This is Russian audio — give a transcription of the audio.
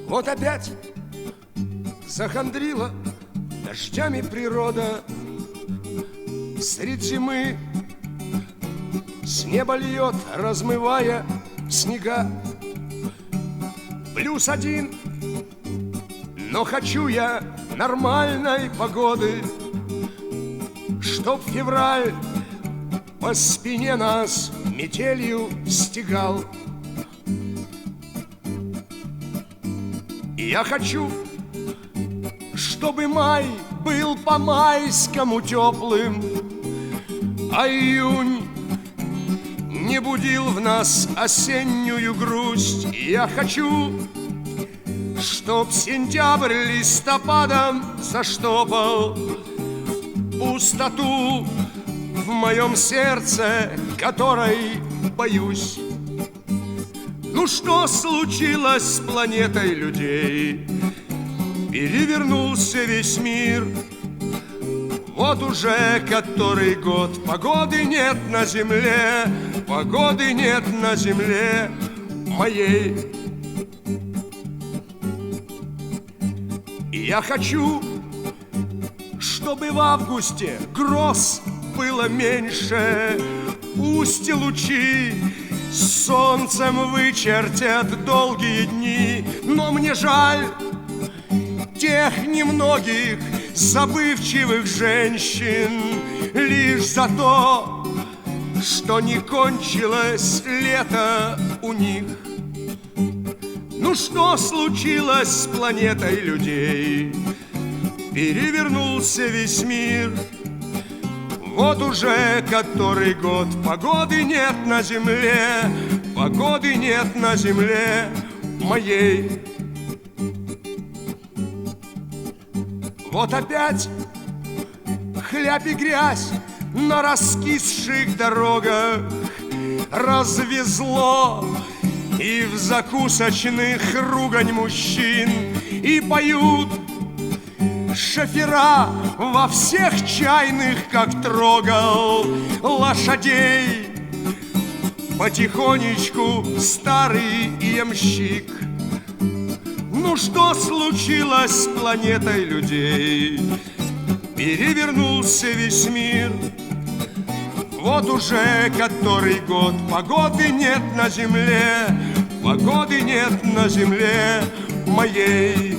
Вот опять захандрила дождями природа. Средь зимы с неба льет, размывая снега. +1, но хочу я нормальной погоды, чтоб февраль по спине нас метелью стегал. И я хочу, чтобы май был по-майскому теплым, а июнь не будил в нас осеннюю грусть. И я хочу, чтоб сентябрь листопадом заштопал пустоту в моем сердце, которой боюсь. Ну что случилось с планетой людей? Перевернулся весь мир. Вот уже который год погоды нет на земле, погоды нет на земле моей. И я хочу, чтобы в августе гроз было меньше, пусть лучи с солнцем вычертят долгие дни, но мне жаль тех немногих забывчивых женщин лишь за то, что не кончилось лето у них. Ну что случилось с планетой людей? Перевернулся весь мир. Вот уже который год погоды нет на земле, погоды нет на земле моей. Вот опять хлябь и грязь на раскисших дорогах развезло, и в закусочных ругань мужчин, и поют шофера во всех чайных, как трогал лошадей потихонечку старый ямщик. Ну что случилось с планетой людей? Перевернулся весь мир. Вот уже который год погоды нет на земле, погоды нет на земле моей.